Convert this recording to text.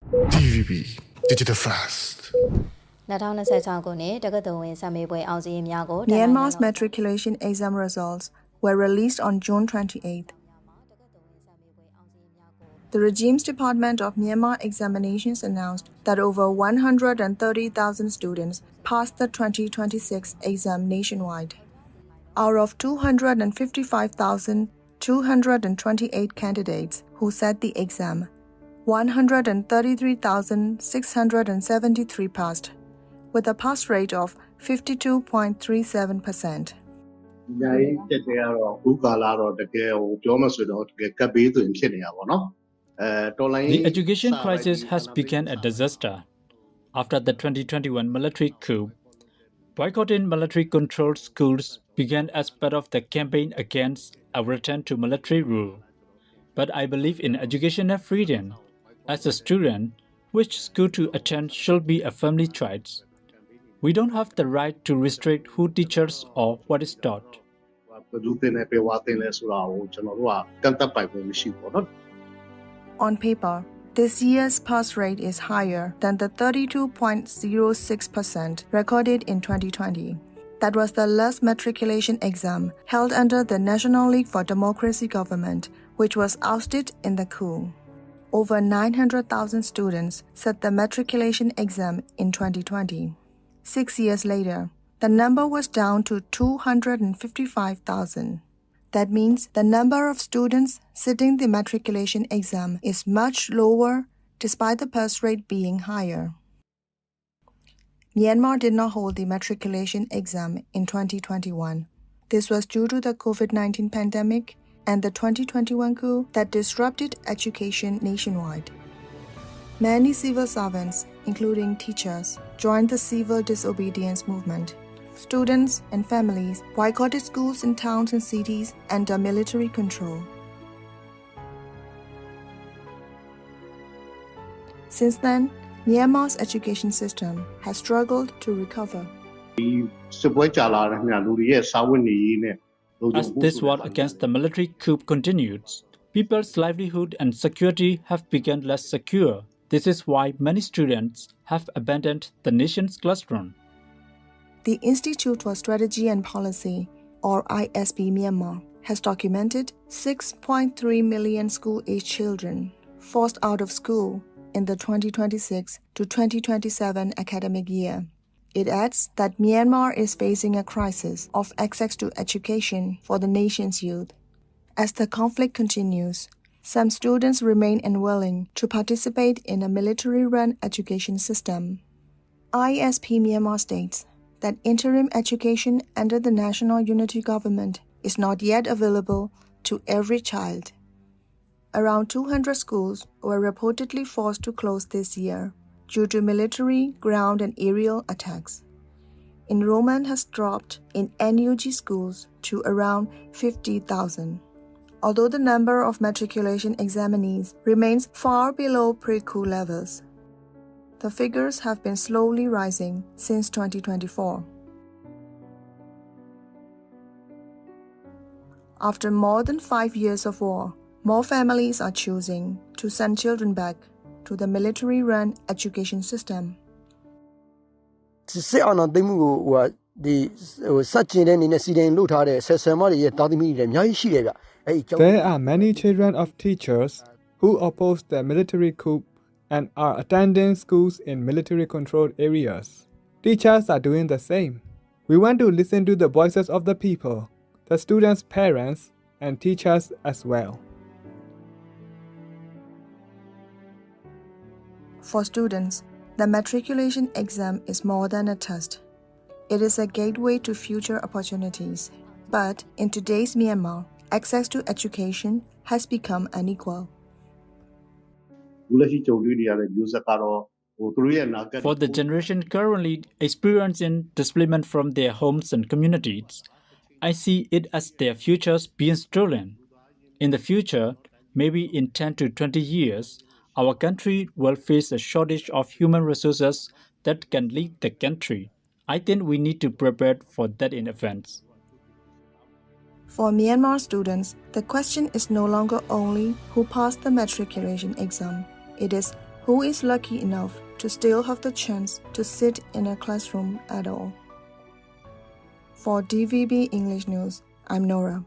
DVB Digital Fast 2026ခုနှစ်တက္ကသိုလ်ဝင်စာမေးပွဲအောင်စာရင်းများကို Myanmar's matriculation exam results were released on June 28th. The regime's Department of Myanmar Examinations announced that over 130,000 students passed the 2026 exam nationwide. Out of 255,228 candidates who sat the exam, 133,673 passed, with a pass rate of 52.37%. ညာရေးတက်တဲ့ကတော့အခုကာလတော့တကယ်ဟိုပြောမှဆိုတော့တကယ်ကပ်ဘေးသွင်းဖြစ်နေတာပေါ့နော် The education crisis has become a disaster. After the 2021 military coup, boycotting military-controlled schools began as part of the campaign against a return to military rule. But I believe in educational freedom. As a student, which school to attend should be a family choice. We don't have the right to restrict who teaches or what is taught. On paper, this year's pass rate is higher than the 32.06% recorded in 2020. That was the last matriculation exam held under the National League for Democracy government, which was ousted in the coup. Over 900,000 students sat the matriculation exam in 2020. 6 years later, the number was down to 255,000. That means the number of students sitting the matriculation exam is much lower despite the pass rate being higher. Myanmar did not hold the matriculation exam in 2021. This was due to the COVID-19 pandemic and the 2021 coup that disrupted education nationwide. Many civil servants, including teachers, joined the civil disobedience movement. Students and families boycotted schools in towns and cities under military control. Since then, Myanmar's education system has struggled to recover. As this war against the military coup continues, people's livelihood and security have become less secure. This is why many students have abandoned the nation's classroom. The Institute for Strategy and Policy, or ISP Myanmar, has documented 6.3 million school-age children forced out of school in the 2026 to 2027 academic year. It adds that Myanmar is facing a crisis of access to education for the nation's youth. As the conflict continues, some students remain unwilling to participate in a military-run education system. ISP Myanmar states that interim education under the National Unity Government is not yet available to every child. Around 200 schools were reportedly forced to close this year due to military, ground and aerial attacks. Enrollment has dropped in NUG schools to around 50,000. Although the number of matriculation examinees remains far below pre-coup levels, the figures have been slowly rising since 2024. After more than 5 years of war, more families are choosing to send children back to the military-run education system. There are many children of teachers who oppose the military coup and are attending schools in military-controlled areas. Teachers are doing the same. We want to listen to the voices of the people, the students' parents, and teachers as well. For students, the matriculation exam is more than a test. It is a gateway to future opportunities. But in today's Myanmar, access to education has become unequal. For the generation currently experiencing displacement from their homes and communities, I see it as their futures being stolen. In the future, maybe in 10 to 20 years, our country will face a shortage of human resources that can lead the country. I think we need to prepare for that in advance. For Myanmar students, the question is no longer only who passed the matriculation exam. It is Who is lucky enough to still have the chance to sit in a classroom at all? For DVB English News, I'm Nora.